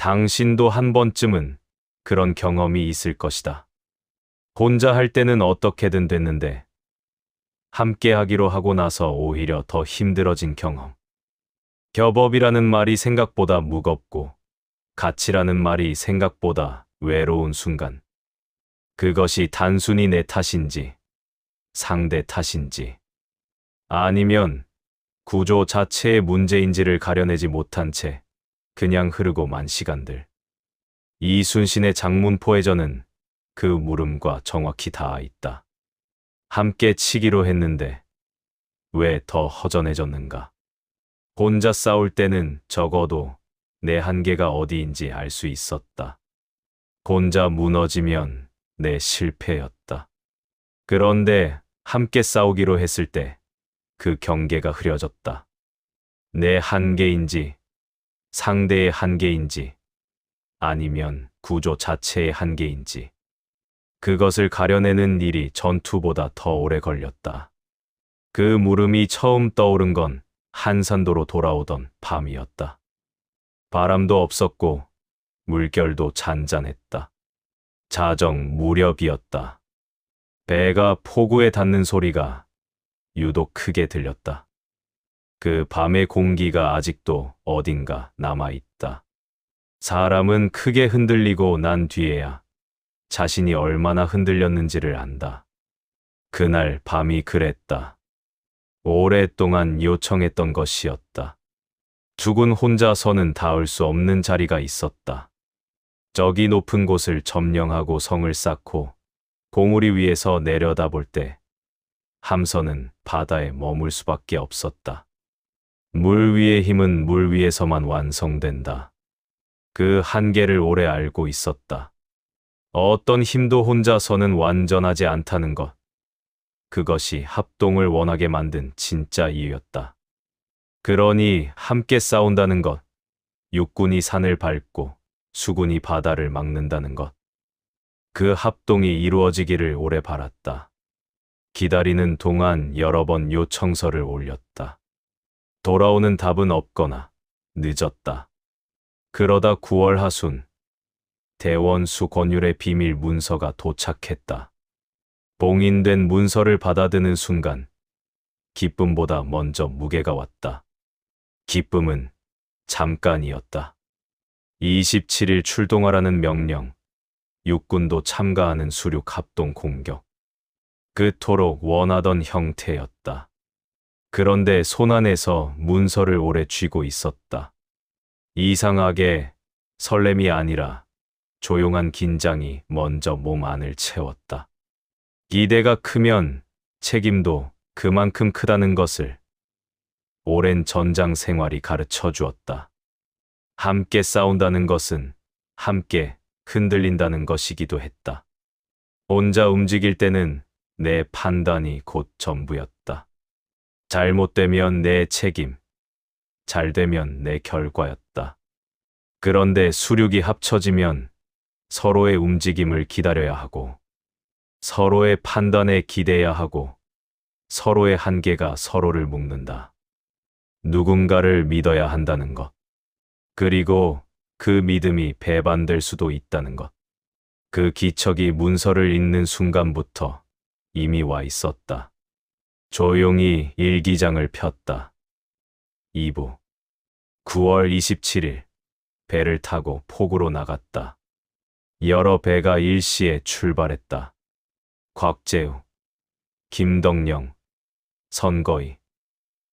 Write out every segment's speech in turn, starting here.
당신도 한 번쯤은 그런 경험이 있을 것이다. 혼자 할 때는 어떻게든 됐는데 함께 하기로 하고 나서 오히려 더 힘들어진 경험. 겹업이라는 말이 생각보다 무겁고 가치라는 말이 생각보다 외로운 순간. 그것이 단순히 내 탓인지 상대 탓인지 아니면 구조 자체의 문제인지를 가려내지 못한 채 그냥 흐르고 만 시간들. 이순신의 장문포에저는 그 물음과 정확히 닿아 있다. 함께 치기로 했는데 왜 더 허전해졌는가? 혼자 싸울 때는 적어도 내 한계가 어디인지 알 수 있었다. 혼자 무너지면 내 실패였다. 그런데 함께 싸우기로 했을 때 그 경계가 흐려졌다. 내 한계인지 상대의 한계인지 아니면 구조 자체의 한계인지 그것을 가려내는 일이 전투보다 더 오래 걸렸다. 그 물음이 처음 떠오른 건 한산도로 돌아오던 밤이었다. 바람도 없었고 물결도 잔잔했다. 자정 무렵이었다. 배가 포구에 닿는 소리가 유독 크게 들렸다. 그 밤의 공기가 아직도 어딘가 남아있다. 사람은 크게 흔들리고 난 뒤에야 자신이 얼마나 흔들렸는지를 안다. 그날 밤이 그랬다. 오랫동안 요청했던 것이었다. 죽은 혼자서는 닿을 수 없는 자리가 있었다. 저기 높은 곳을 점령하고 성을 쌓고 봉우리 위에서 내려다볼 때 함선은 바다에 머물 수밖에 없었다. 물 위의 힘은 물 위에서만 완성된다. 그 한계를 오래 알고 있었다. 어떤 힘도 혼자서는 완전하지 않다는 것. 그것이 합동을 원하게 만든 진짜 이유였다. 그러니 함께 싸운다는 것, 육군이 산을 밟고 수군이 바다를 막는다는 것. 그 합동이 이루어지기를 오래 바랐다. 기다리는 동안 여러 번 요청서를 올렸다. 돌아오는 답은 없거나 늦었다. 그러다 9월 하순, 대원수 권율의 비밀 문서가 도착했다. 봉인된 문서를 받아드는 순간 기쁨보다 먼저 무게가 왔다. 기쁨은 잠깐이었다. 27일 출동하라는 명령, 육군도 참가하는 수륙 합동 공격. 그토록 원하던 형태였다. 그런데 손안에서 문서를 오래 쥐고 있었다. 이상하게 설렘이 아니라 조용한 긴장이 먼저 몸 안을 채웠다. 기대가 크면 책임도 그만큼 크다는 것을 오랜 전장 생활이 가르쳐 주었다. 함께 싸운다는 것은 함께 흔들린다는 것이기도 했다. 혼자 움직일 때는 내 판단이 곧 전부였다. 잘못되면 내 책임, 잘되면 내 결과였다. 그런데 수륙이 합쳐지면 서로의 움직임을 기다려야 하고, 서로의 판단에 기대야 하고, 서로의 한계가 서로를 묶는다. 누군가를 믿어야 한다는 것. 그리고 그 믿음이 배반될 수도 있다는 것. 그 기척이 문서를 읽는 순간부터 이미 와 있었다. 조용히 일기장을 폈다. 2부 9월 27일 배를 타고 포구로 나갔다. 여러 배가 일시에 출발했다. 곽재우, 김덕령, 선거희,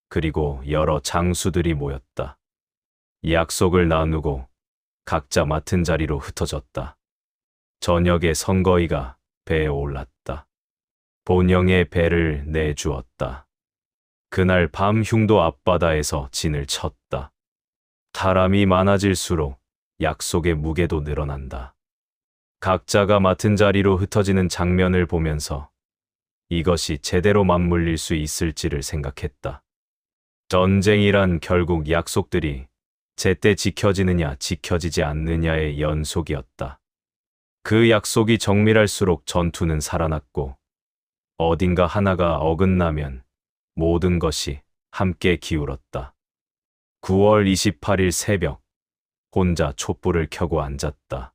그리고 여러 장수들이 모였다. 약속을 나누고 각자 맡은 자리로 흩어졌다. 저녁에 선거희가 배에 올랐다. 본영의 배를 내주었다. 그날 밤 흉도 앞바다에서 진을 쳤다. 사람이 많아질수록 약속의 무게도 늘어난다. 각자가 맡은 자리로 흩어지는 장면을 보면서 이것이 제대로 맞물릴 수 있을지를 생각했다. 전쟁이란 결국 약속들이 제때 지켜지느냐 지켜지지 않느냐의 연속이었다. 그 약속이 정밀할수록 전투는 살아났고 어딘가 하나가 어긋나면 모든 것이 함께 기울었다. 9월 28일 새벽 혼자 촛불을 켜고 앉았다.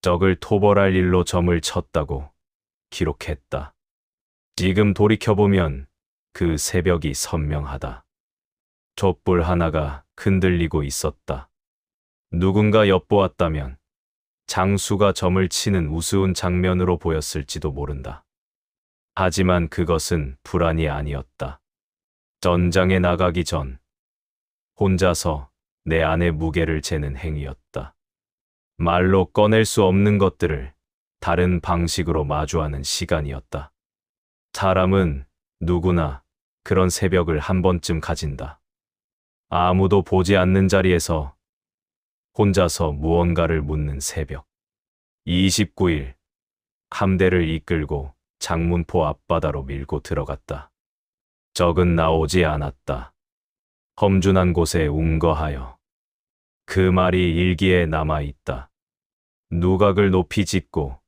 적을 토벌할 일로 점을 쳤다고 기록했다. 지금 돌이켜보면 그 새벽이 선명하다. 촛불 하나가 흔들리고 있었다. 누군가 엿보았다면 장수가 점을 치는 우스운 장면으로 보였을지도 모른다. 하지만 그것은 불안이 아니었다. 전장에 나가기 전 혼자서 내 안의 무게를 재는 행위였다. 말로 꺼낼 수 없는 것들을 다른 방식으로 마주하는 시간이었다. 사람은 누구나 그런 새벽을 한 번쯤 가진다. 아무도 보지 않는 자리에서 혼자서 무언가를 묻는 새벽. 29일, 함대를 이끌고 장문포 앞바다로 밀고 들어갔다. 적은 나오지 않았다. 험준한 곳에 운거하여. 그 말이 일기에 남아있다. 누각을 높이 짓고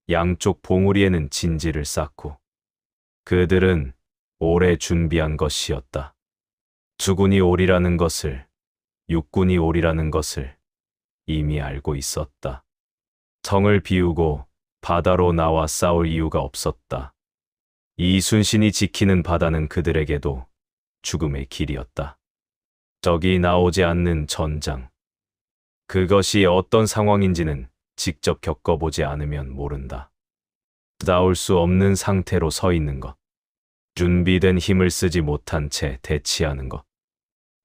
양쪽 봉우리에는 진지를 쌓고 그들은 오래 준비한 것이었다. 수군이 오리라는 것을, 육군이 오리라는 것을 이미 알고 있었다. 성을 비우고 바다로 나와 싸울 이유가 없었다. 이순신이 지키는 바다는 그들에게도 죽음의 길이었다. 적이 나오지 않는 전장. 그것이 어떤 상황인지는 직접 겪어보지 않으면 모른다. 싸울 수 없는 상태로 서 있는 것. 준비된 힘을 쓰지 못한 채 대치하는 것.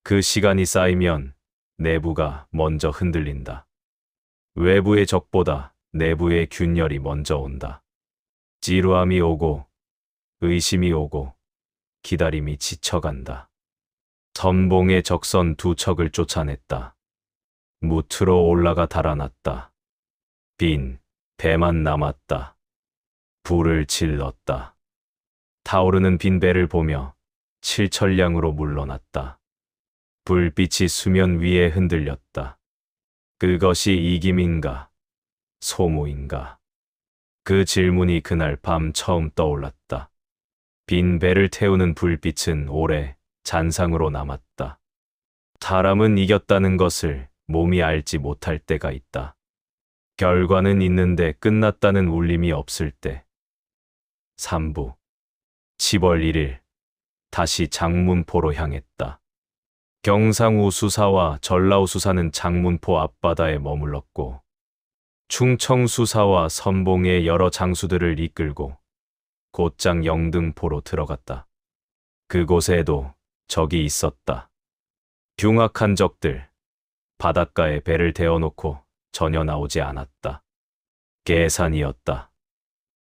그 시간이 쌓이면 내부가 먼저 흔들린다. 외부의 적보다 내부의 균열이 먼저 온다. 지루함이 오고 의심이 오고 기다림이 지쳐간다. 선봉의 적선 두 척을 쫓아냈다. 무트로 올라가 달아났다. 빈 배만 남았다. 불을 질렀다. 타오르는 빈 배를 보며 칠철량으로 물러났다. 불빛이 수면 위에 흔들렸다. 그것이 이김인가? 소무인가? 그 질문이 그날 밤 처음 떠올랐다. 빈 배를 태우는 불빛은 오래 잔상으로 남았다. 사람은 이겼다는 것을 몸이 알지 못할 때가 있다. 결과는 있는데 끝났다는 울림이 없을 때. 3부 10월 1일 다시 장문포로 향했다. 경상우 수사와 전라우 수사는 장문포 앞바다에 머물렀고 충청 수사와 선봉의 여러 장수들을 이끌고 곧장 영등포로 들어갔다. 그곳에도 적이 있었다. 흉악한 적들, 바닷가에 배를 대어놓고 전혀 나오지 않았다. 계산이었다.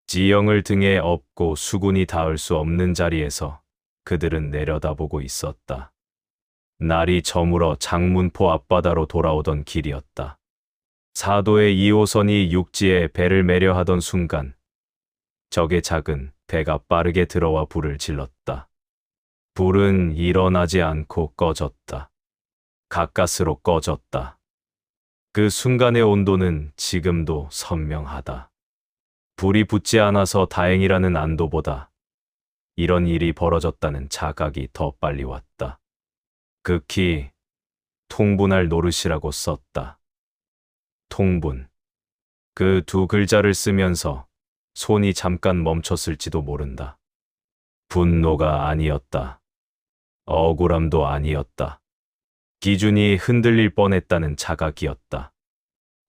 지형을 등에 업고 수군이 닿을 수 없는 자리에서 그들은 내려다보고 있었다. 날이 저물어 장문포 앞바다로 돌아오던 길이었다. 사도의 2호선이 육지에 배를 매려하던 순간 적의 작은 배가 빠르게 들어와 불을 질렀다. 불은 일어나지 않고 꺼졌다. 가까스로 꺼졌다. 그 순간의 온도는 지금도 선명하다. 불이 붙지 않아서 다행이라는 안도보다 이런 일이 벌어졌다는 자각이 더 빨리 왔다. 극히 통분할 노릇이라고 썼다. 통분. 그 두 글자를 쓰면서 손이 잠깐 멈췄을지도 모른다. 분노가 아니었다. 억울함도 아니었다. 기준이 흔들릴 뻔했다는 자각이었다.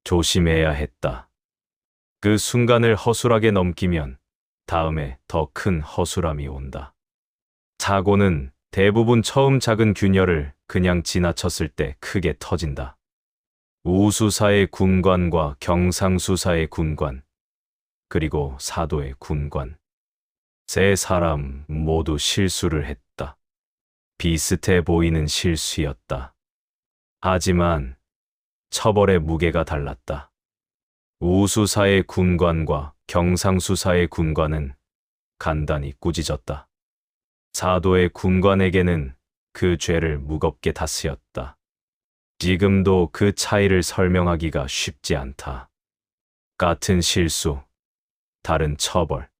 조심해야 했다. 그 순간을 허술하게 넘기면 다음에 더 큰 허술함이 온다. 사고는 대부분 처음 작은 균열을 그냥 지나쳤을 때 크게 터진다. 우수사의 군관과 경상수사의 군관, 그리고 사도의 군관. 세 사람 모두 실수를 했다. 비슷해 보이는 실수였다. 하지만 처벌의 무게가 달랐다. 우수사의 군관과 경상수사의 군관은 간단히 꾸짖었다. 사도의 군관에게는 그 죄를 무겁게 다스렸다. 지금도 그 차이를 설명하기가 쉽지 않다. 같은 실수, 다른 처벌.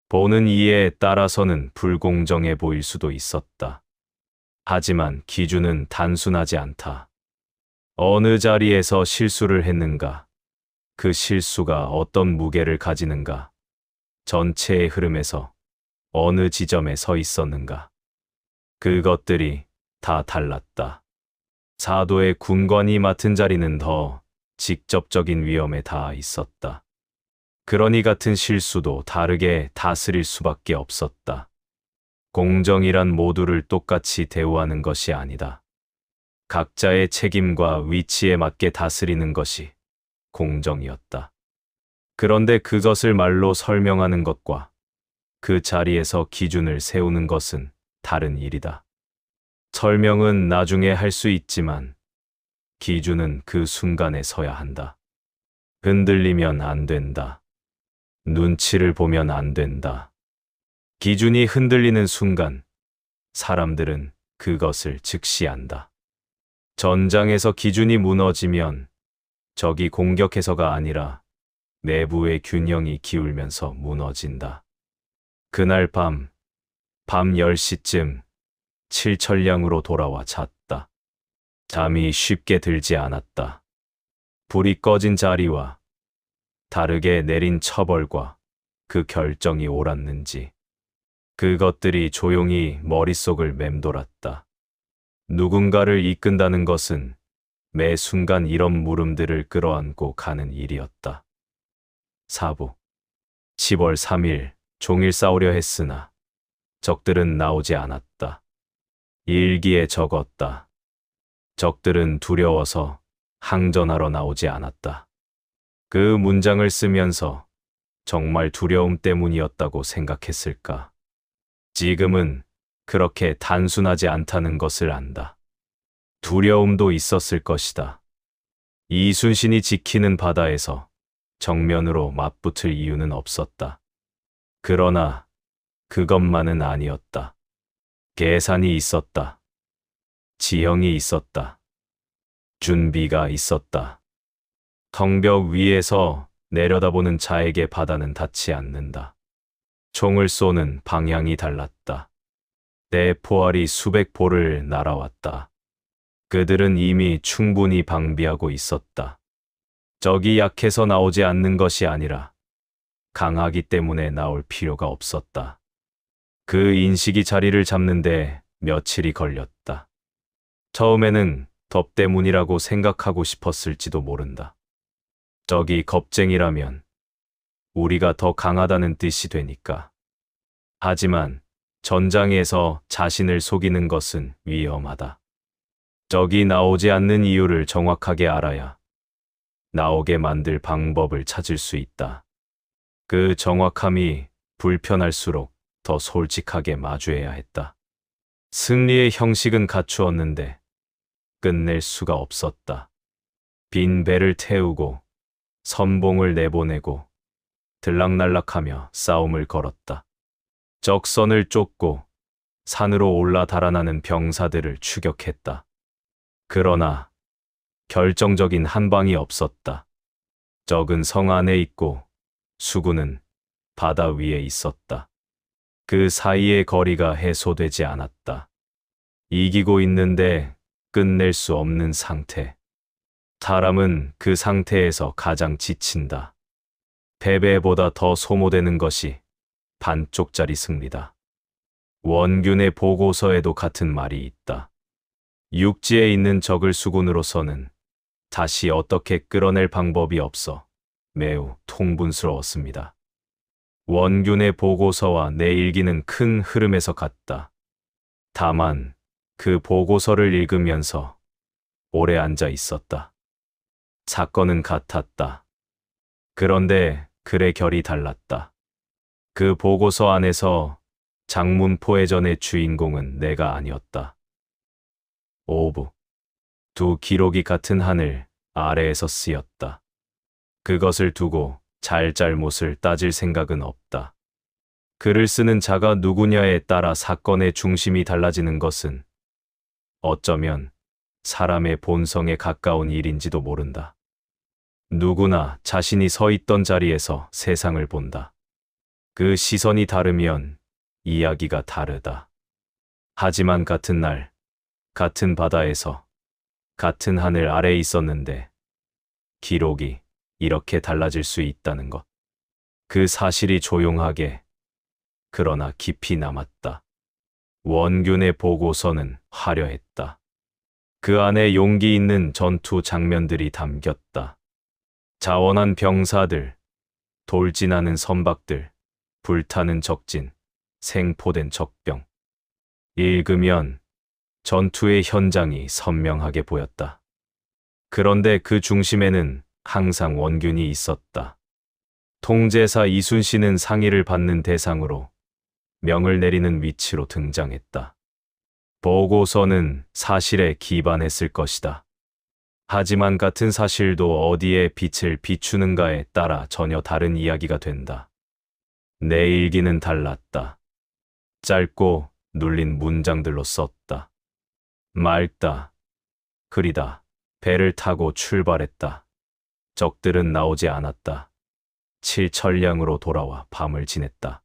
보는 이에 따라서는 불공정해 보일 수도 있었다. 하지만 기준은 단순하지 않다. 어느 자리에서 실수를 했는가? 그 실수가 어떤 무게를 가지는가? 전체의 흐름에서 어느 지점에 서 있었는가? 그것들이 다 달랐다. 사도의 군관이 맡은 자리는 더 직접적인 위험에 닿아 있었다. 그러니 같은 실수도 다르게 다스릴 수밖에 없었다. 공정이란 모두를 똑같이 대우하는 것이 아니다. 각자의 책임과 위치에 맞게 다스리는 것이 공정이었다. 그런데 그것을 말로 설명하는 것과 그 자리에서 기준을 세우는 것은 다른 일이다. 설명은 나중에 할 수 있지만 기준은 그 순간에 서야 한다. 흔들리면 안 된다. 눈치를 보면 안 된다. 기준이 흔들리는 순간 사람들은 그것을 즉시 안다. 전장에서 기준이 무너지면 적이 공격해서가 아니라 내부의 균형이 기울면서 무너진다. 그날 밤 10시쯤 칠천량으로 돌아와 잤다. 잠이 쉽게 들지 않았다. 불이 꺼진 자리와 다르게 내린 처벌과 그 결정이 옳았는지 그것들이 조용히 머릿속을 맴돌았다. 누군가를 이끈다는 것은 매 순간 이런 물음들을 끌어안고 가는 일이었다. 사부 10월 3일 종일 싸우려 했으나 적들은 나오지 않았다. 일기에 적었다. 적들은 두려워서 항전하러 나오지 않았다. 그 문장을 쓰면서 정말 두려움 때문이었다고 생각했을까? 지금은 그렇게 단순하지 않다는 것을 안다. 두려움도 있었을 것이다. 이순신이 지키는 바다에서 정면으로 맞붙을 이유는 없었다. 그러나 그것만은 아니었다. 계산이 있었다. 지형이 있었다. 준비가 있었다. 성벽 위에서 내려다보는 자에게 바다는 닿지 않는다. 총을 쏘는 방향이 달랐다. 내 포알이 수백 보를 날아왔다. 그들은 이미 충분히 방비하고 있었다. 적이 약해서 나오지 않는 것이 아니라 강하기 때문에 나올 필요가 없었다. 그 인식이 자리를 잡는데 며칠이 걸렸다. 처음에는 덥 때문이라고 생각하고 싶었을지도 모른다. 적이 겁쟁이라면 우리가 더 강하다는 뜻이 되니까. 하지만 전장에서 자신을 속이는 것은 위험하다. 적이 나오지 않는 이유를 정확하게 알아야 나오게 만들 방법을 찾을 수 있다. 그 정확함이 불편할수록 더 솔직하게 마주해야 했다. 승리의 형식은 갖추었는데 끝낼 수가 없었다. 빈 배를 태우고 선봉을 내보내고 들락날락하며 싸움을 걸었다. 적선을 쫓고 산으로 올라 달아나는 병사들을 추격했다. 그러나 결정적인 한 방이 없었다. 적은 성 안에 있고 수군은 바다 위에 있었다. 그 사이의 거리가 해소되지 않았다. 이기고 있는데 끝낼 수 없는 상태. 사람은 그 상태에서 가장 지친다. 패배보다 더 소모되는 것이 반쪽짜리 승리다. 원균의 보고서에도 같은 말이 있다. 육지에 있는 적을 수군으로서는 다시 어떻게 끌어낼 방법이 없어 매우 통분스러웠습니다. 원균의 보고서와 내 일기는 큰 흐름에서 같다. 다만 그 보고서를 읽으면서 오래 앉아 있었다. 사건은 같았다. 그런데 글의 결이 달랐다. 그 보고서 안에서 장문포해전의 주인공은 내가 아니었다. 오부. 두 기록이 같은 하늘 아래에서 쓰였다. 그것을 두고 잘잘못을 따질 생각은 없다. 글을 쓰는 자가 누구냐에 따라 사건의 중심이 달라지는 것은 어쩌면 사람의 본성에 가까운 일인지도 모른다. 누구나 자신이 서 있던 자리에서 세상을 본다. 그 시선이 다르면 이야기가 다르다. 하지만 같은 날, 같은 바다에서 같은 하늘 아래에 있었는데 기록이 이렇게 달라질 수 있다는 것. 그 사실이 조용하게 그러나 깊이 남았다. 원균의 보고서는 화려했다. 그 안에 용기 있는 전투 장면들이 담겼다. 자원한 병사들, 돌진하는 선박들, 불타는 적진, 생포된 적병. 읽으면 전투의 현장이 선명하게 보였다. 그런데 그 중심에는 항상 원균이 있었다. 통제사 이순신은 상의를 받는 대상으로 명을 내리는 위치로 등장했다. 보고서는 사실에 기반했을 것이다. 하지만 같은 사실도 어디에 빛을 비추는가에 따라 전혀 다른 이야기가 된다. 내 일기는 달랐다. 짧고 눌린 문장들로 썼다. 맑다. 그리다. 배를 타고 출발했다. 적들은 나오지 않았다. 칠천량으로 돌아와 밤을 지냈다.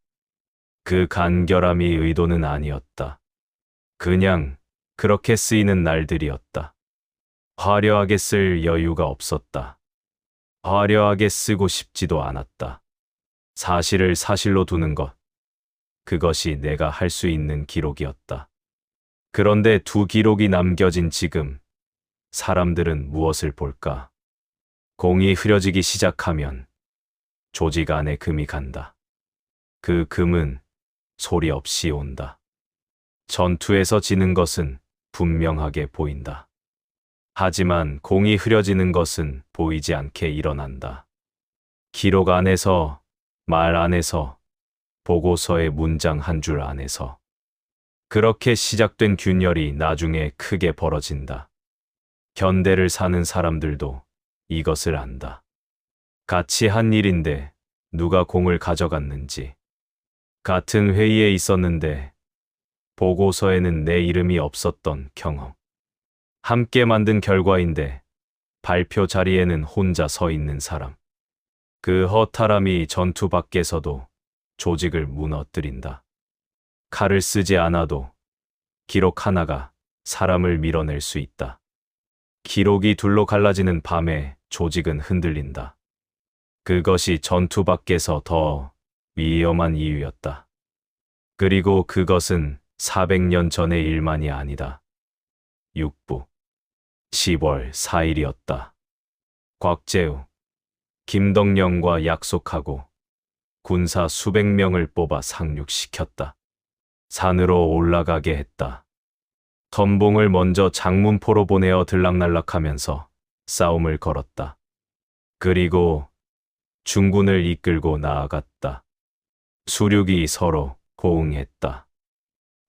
그 간결함이 의도는 아니었다. 그냥 그렇게 쓰이는 날들이었다. 화려하게 쓸 여유가 없었다. 화려하게 쓰고 싶지도 않았다. 사실을 사실로 두는 것. 그것이 내가 할 수 있는 기록이었다. 그런데 두 기록이 남겨진 지금, 사람들은 무엇을 볼까? 공이 흐려지기 시작하면 조직 안에 금이 간다. 그 금은 소리 없이 온다. 전투에서 지는 것은 분명하게 보인다. 하지만 공이 흐려지는 것은 보이지 않게 일어난다. 기록 안에서, 말 안에서, 보고서의 문장 한 줄 안에서. 그렇게 시작된 균열이 나중에 크게 벌어진다. 현대를 사는 사람들도 이것을 안다. 같이 한 일인데 누가 공을 가져갔는지. 같은 회의에 있었는데 보고서에는 내 이름이 없었던 경험. 함께 만든 결과인데 발표 자리에는 혼자 서 있는 사람. 그 허탈함이 전투 밖에서도 조직을 무너뜨린다. 칼을 쓰지 않아도 기록 하나가 사람을 밀어낼 수 있다. 기록이 둘로 갈라지는 밤에 조직은 흔들린다. 그것이 전투 밖에서 더 위험한 이유였다. 그리고 그것은 400년 전의 일만이 아니다. 육부 10월 4일이었다. 곽재우, 김덕령과 약속하고 군사 수백 명을 뽑아 상륙시켰다. 산으로 올라가게 했다. 선봉을 먼저 장문포로 보내어 들락날락하면서 싸움을 걸었다. 그리고 중군을 이끌고 나아갔다. 수륙이 서로 호응했다.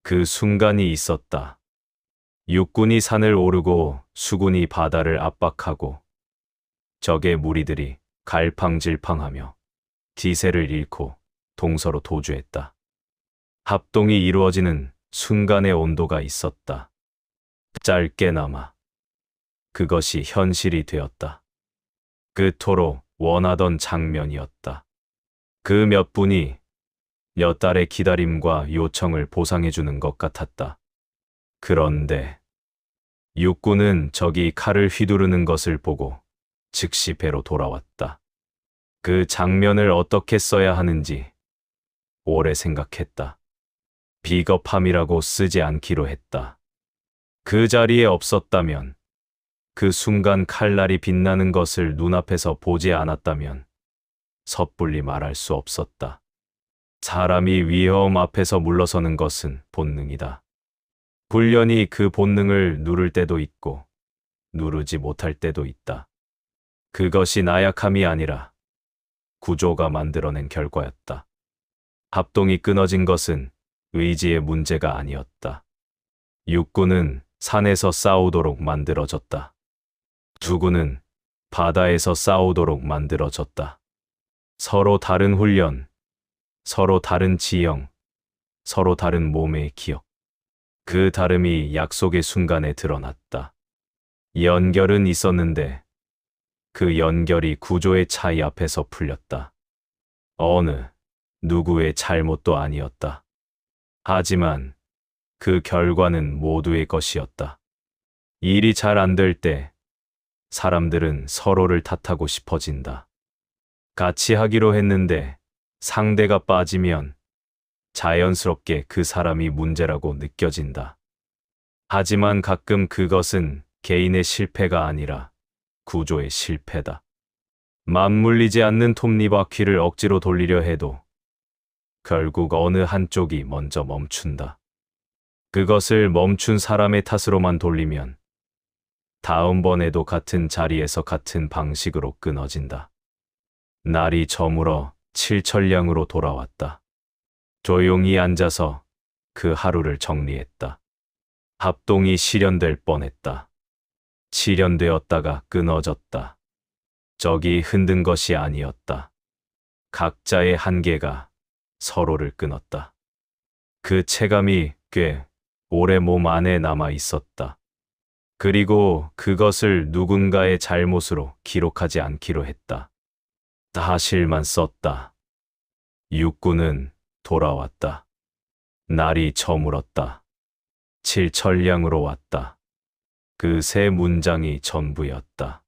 그 순간이 있었다. 육군이 산을 오르고 수군이 바다를 압박하고 적의 무리들이 갈팡질팡하며 기세를 잃고 동서로 도주했다. 합동이 이루어지는 순간의 온도가 있었다. 짧게나마 그것이 현실이 되었다. 그토록 원하던 장면이었다. 그 몇 분이 몇 달의 기다림과 요청을 보상해주는 것 같았다. 그런데 육군은 적이 칼을 휘두르는 것을 보고 즉시 배로 돌아왔다. 그 장면을 어떻게 써야 하는지 오래 생각했다. 비겁함이라고 쓰지 않기로 했다. 그 자리에 없었다면, 그 순간 칼날이 빛나는 것을 눈앞에서 보지 않았다면 섣불리 말할 수 없었다. 사람이 위험 앞에서 물러서는 것은 본능이다. 훈련이 그 본능을 누를 때도 있고 누르지 못할 때도 있다. 그것이 나약함이 아니라 구조가 만들어낸 결과였다. 합동이 끊어진 것은 의지의 문제가 아니었다. 육군은 산에서 싸우도록 만들어졌다. 두군은 바다에서 싸우도록 만들어졌다. 서로 다른 훈련, 서로 다른 지형, 서로 다른 몸의 기억. 그 다름이 약속의 순간에 드러났다. 연결은 있었는데 그 연결이 구조의 차이 앞에서 풀렸다. 어느 누구의 잘못도 아니었다. 하지만 그 결과는 모두의 것이었다. 일이 잘 안 될 때 사람들은 서로를 탓하고 싶어진다. 같이 하기로 했는데 상대가 빠지면 자연스럽게 그 사람이 문제라고 느껴진다. 하지만 가끔 그것은 개인의 실패가 아니라 구조의 실패다. 맞물리지 않는 톱니바퀴를 억지로 돌리려 해도 결국 어느 한쪽이 먼저 멈춘다. 그것을 멈춘 사람의 탓으로만 돌리면 다음번에도 같은 자리에서 같은 방식으로 끊어진다. 날이 저물어 칠천량으로 돌아왔다. 조용히 앉아서 그 하루를 정리했다. 합동이 실현될 뻔했다. 실현되었다가 끊어졌다. 적이 흔든 것이 아니었다. 각자의 한계가 서로를 끊었다. 그 체감이 꽤 오래 몸 안에 남아 있었다. 그리고 그것을 누군가의 잘못으로 기록하지 않기로 했다. 사실만 썼다. 육군은 돌아왔다. 날이 저물었다. 칠천량으로 왔다. 그 세 문장이 전부였다.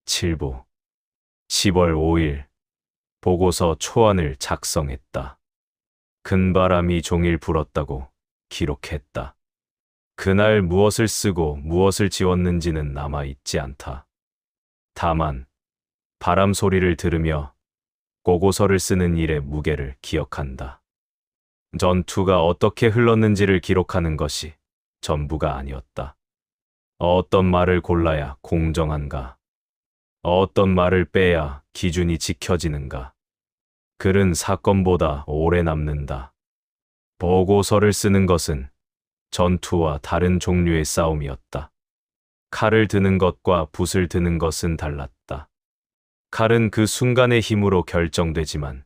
7부 10월 5일 보고서 초안을 작성했다. 큰 바람이 종일 불었다고 기록했다. 그날 무엇을 쓰고 무엇을 지웠는지는 남아있지 않다. 다만 바람 소리를 들으며 보고서를 쓰는 일의 무게를 기억한다. 전투가 어떻게 흘렀는지를 기록하는 것이 전부가 아니었다. 어떤 말을 골라야 공정한가? 어떤 말을 빼야 기준이 지켜지는가? 글은 사건보다 오래 남는다. 보고서를 쓰는 것은 전투와 다른 종류의 싸움이었다. 칼을 드는 것과 붓을 드는 것은 달랐다. 칼은 그 순간의 힘으로 결정되지만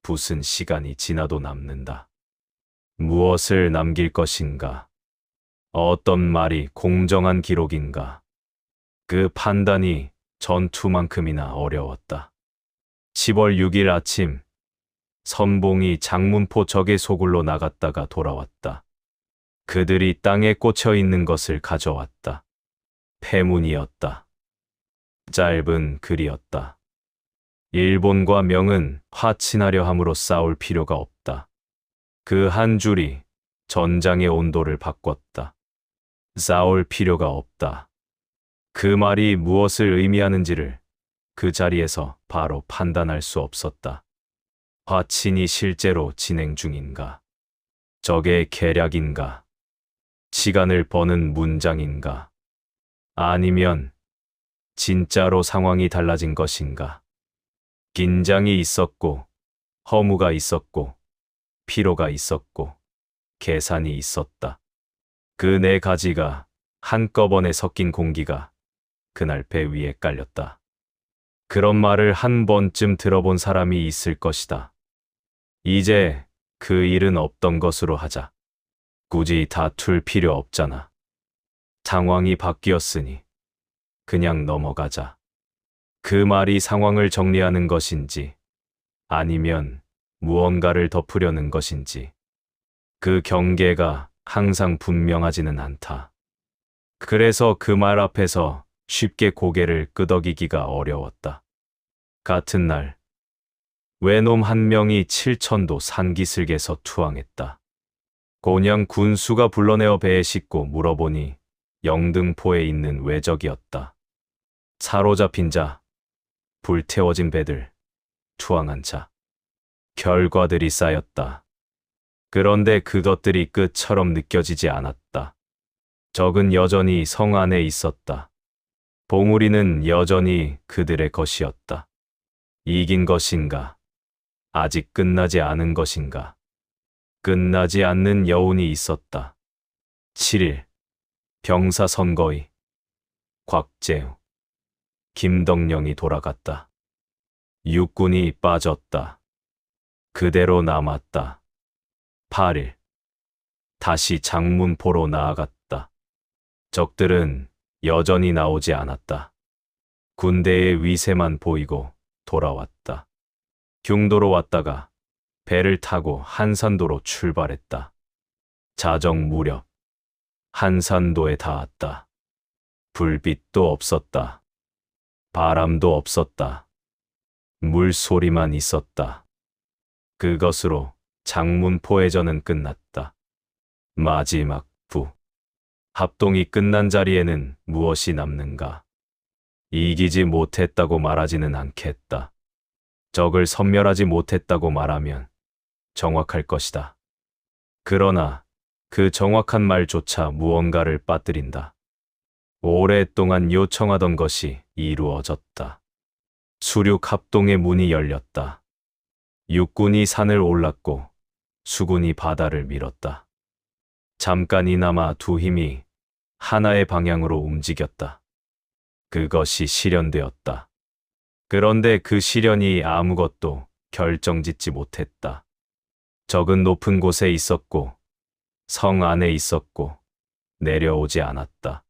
붓은 시간이 지나도 남는다. 무엇을 남길 것인가? 어떤 말이 공정한 기록인가? 그 판단이 전투만큼이나 어려웠다. 10월 6일 아침, 선봉이 장문포 적의 소굴로 나갔다가 돌아왔다. 그들이 땅에 꽂혀 있는 것을 가져왔다. 패문이었다. 짧은 글이었다. 일본과 명은 화친하려 함으로 싸울 필요가 없다. 그 한 줄이 전장의 온도를 바꿨다. 싸울 필요가 없다. 그 말이 무엇을 의미하는지를 그 자리에서 바로 판단할 수 없었다. 화친이 실제로 진행 중인가? 적의 계략인가? 시간을 버는 문장인가? 아니면 진짜로 상황이 달라진 것인가? 긴장이 있었고, 허무가 있었고, 피로가 있었고, 계산이 있었다. 그 네 가지가 한꺼번에 섞인 공기가 그날 배 위에 깔렸다. 그런 말을 한 번쯤 들어본 사람이 있을 것이다. 이제 그 일은 없던 것으로 하자. 굳이 다툴 필요 없잖아. 상황이 바뀌었으니 그냥 넘어가자. 그 말이 상황을 정리하는 것인지 아니면 무언가를 덮으려는 것인지 그 경계가 항상 분명하지는 않다. 그래서 그 말 앞에서 쉽게 고개를 끄덕이기가 어려웠다. 같은 날 외놈 한 명이 칠천도 산기슭에서 투항했다. 곤양 군수가 불러내어 배에 싣고 물어보니 영등포에 있는 외적이었다. 사로잡힌 자, 불태워진 배들, 투항한 자, 결과들이 쌓였다. 그런데 그것들이 끝처럼 느껴지지 않았다. 적은 여전히 성 안에 있었다. 봉우리는 여전히 그들의 것이었다. 이긴 것인가? 아직 끝나지 않은 것인가? 끝나지 않는 여운이 있었다. 7일 병사 선거위 곽재우, 김덕령이 돌아갔다. 육군이 빠졌다. 그대로 남았다. 8일 다시 장문포로 나아갔다. 적들은 여전히 나오지 않았다. 군대의 위세만 보이고 돌아왔다. 경도로 왔다가 배를 타고 한산도로 출발했다. 자정 무렵 한산도에 닿았다. 불빛도 없었다. 바람도 없었다. 물소리만 있었다. 그것으로 장문 포회전은 끝났다. 마지막 부. 합동이 끝난 자리에는 무엇이 남는가? 이기지 못했다고 말하지는 않겠다. 적을 섬멸하지 못했다고 말하면 정확할 것이다. 그러나 그 정확한 말조차 무언가를 빠뜨린다. 오랫동안 요청하던 것이 이루어졌다. 수륙 합동의 문이 열렸다. 육군이 산을 올랐고 수군이 바다를 밀었다. 잠깐이나마 두 힘이 하나의 방향으로 움직였다. 그것이 실현되었다. 그런데 그 실현이 아무것도 결정짓지 못했다. 적은 높은 곳에 있었고 성 안에 있었고 내려오지 않았다.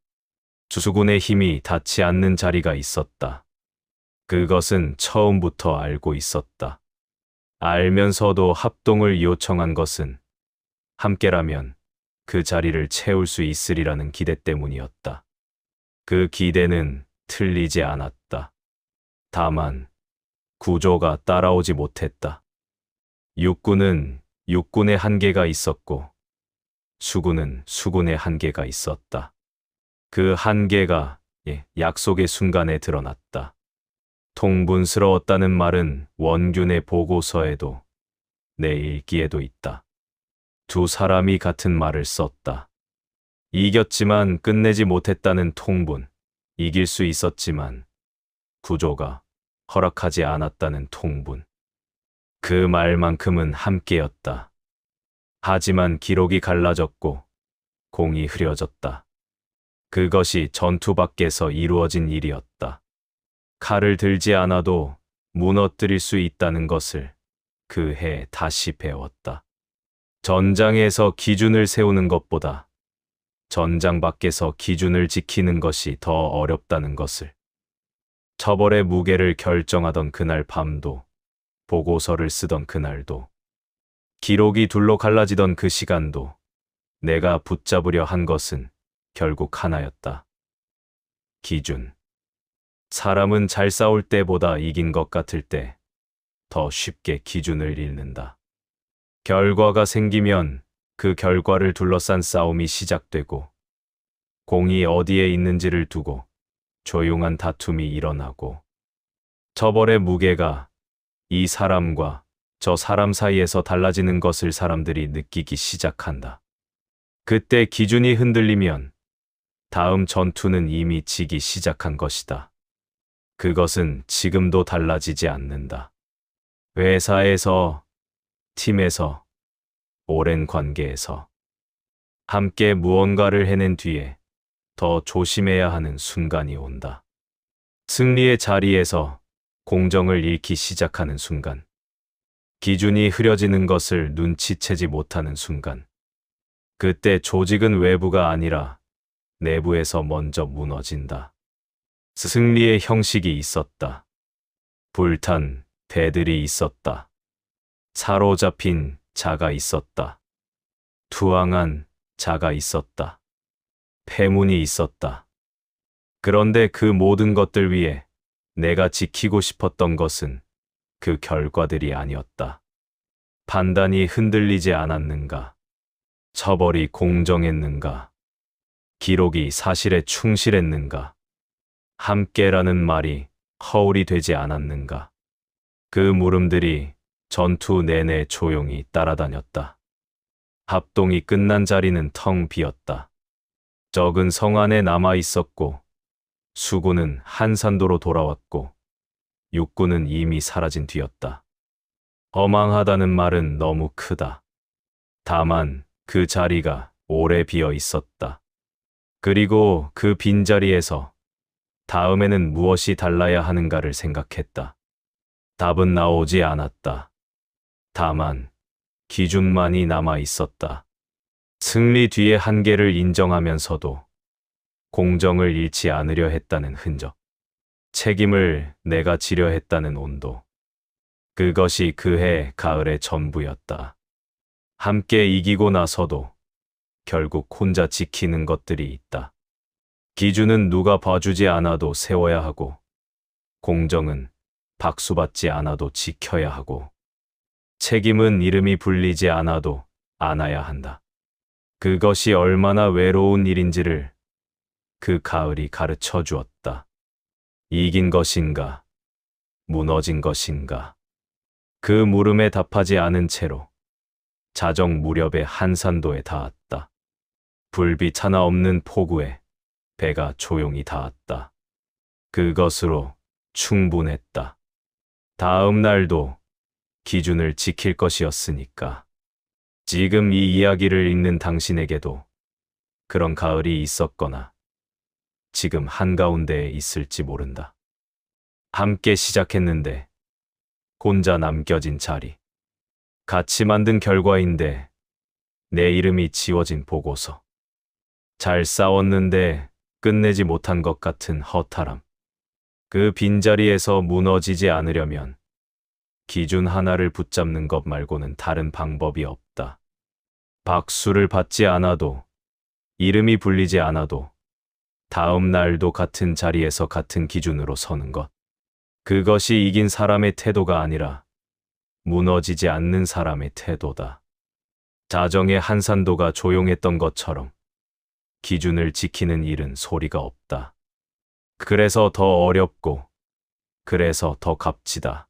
수군의 힘이 닿지 않는 자리가 있었다. 그것은 처음부터 알고 있었다. 알면서도 합동을 요청한 것은 함께라면 그 자리를 채울 수 있으리라는 기대 때문이었다. 그 기대는 틀리지 않았다. 다만 구조가 따라오지 못했다. 육군은 육군의 한계가 있었고 수군은 수군의 한계가 있었다. 그 한계가 약속의 순간에 드러났다. 통분스러웠다는 말은 원균의 보고서에도 내 일기에도 있다. 두 사람이 같은 말을 썼다. 이겼지만 끝내지 못했다는 통분, 이길 수 있었지만 구조가 허락하지 않았다는 통분. 그 말만큼은 함께였다. 하지만 기록이 갈라졌고 공이 흐려졌다. 그것이 전투 밖에서 이루어진 일이었다. 칼을 들지 않아도 무너뜨릴 수 있다는 것을 그 해 다시 배웠다. 전장에서 기준을 세우는 것보다 전장 밖에서 기준을 지키는 것이 더 어렵다는 것을. 처벌의 무게를 결정하던 그날 밤도, 보고서를 쓰던 그날도, 기록이 둘로 갈라지던 그 시간도 내가 붙잡으려 한 것은 결국 하나였다. 기준. 사람은 잘 싸울 때보다 이긴 것 같을 때 더 쉽게 기준을 잃는다. 결과가 생기면 그 결과를 둘러싼 싸움이 시작되고 공이 어디에 있는지를 두고 조용한 다툼이 일어나고 처벌의 무게가 이 사람과 저 사람 사이에서 달라지는 것을 사람들이 느끼기 시작한다. 그때 기준이 흔들리면 다음 전투는 이미 지기 시작한 것이다. 그것은 지금도 달라지지 않는다. 회사에서, 팀에서, 오랜 관계에서 함께 무언가를 해낸 뒤에 더 조심해야 하는 순간이 온다. 승리의 자리에서 공정을 잃기 시작하는 순간, 기준이 흐려지는 것을 눈치채지 못하는 순간, 그때 조직은 외부가 아니라 내부에서 먼저 무너진다. 승리의 형식이 있었다. 불탄 배들이 있었다. 사로잡힌 자가 있었다. 투항한 자가 있었다. 패문이 있었다. 그런데 그 모든 것들 위에 내가 지키고 싶었던 것은 그 결과들이 아니었다. 판단이 흔들리지 않았는가? 처벌이 공정했는가? 기록이 사실에 충실했는가? 함께라는 말이 허울이 되지 않았는가? 그 물음들이 전투 내내 조용히 따라다녔다. 합동이 끝난 자리는 텅 비었다. 적은 성 안에 남아 있었고 수군은 한산도로 돌아왔고 육군은 이미 사라진 뒤였다. 허망하다는 말은 너무 크다. 다만 그 자리가 오래 비어 있었다. 그리고 그 빈자리에서 다음에는 무엇이 달라야 하는가를 생각했다. 답은 나오지 않았다. 다만 기준만이 남아 있었다. 승리 뒤의 한계를 인정하면서도 공정을 잃지 않으려 했다는 흔적. 책임을 내가 지려 했다는 온도. 그것이 그해 가을의 전부였다. 함께 이기고 나서도 결국 혼자 지키는 것들이 있다. 기준은 누가 봐주지 않아도 세워야 하고, 공정은 박수받지 않아도 지켜야 하고, 책임은 이름이 불리지 않아도 안아야 한다. 그것이 얼마나 외로운 일인지를 그 가을이 가르쳐 주었다. 이긴 것인가, 무너진 것인가. 그 물음에 답하지 않은 채로 자정 무렵에 한산도에 닿았다. 불빛 하나 없는 포구에 배가 조용히 닿았다. 그것으로 충분했다. 다음 날도 기준을 지킬 것이었으니까. 지금 이 이야기를 읽는 당신에게도 그런 가을이 있었거나 지금 한가운데에 있을지 모른다. 함께 시작했는데 혼자 남겨진 자리. 같이 만든 결과인데 내 이름이 지워진 보고서. 잘 싸웠는데 끝내지 못한 것 같은 허탈함. 그 빈자리에서 무너지지 않으려면 기준 하나를 붙잡는 것 말고는 다른 방법이 없다. 박수를 받지 않아도, 이름이 불리지 않아도 다음 날도 같은 자리에서 같은 기준으로 서는 것. 그것이 이긴 사람의 태도가 아니라 무너지지 않는 사람의 태도다. 자정의 한산도가 조용했던 것처럼 기준을 지키는 일은 소리가 없다. 그래서 더 어렵고, 그래서 더 값지다.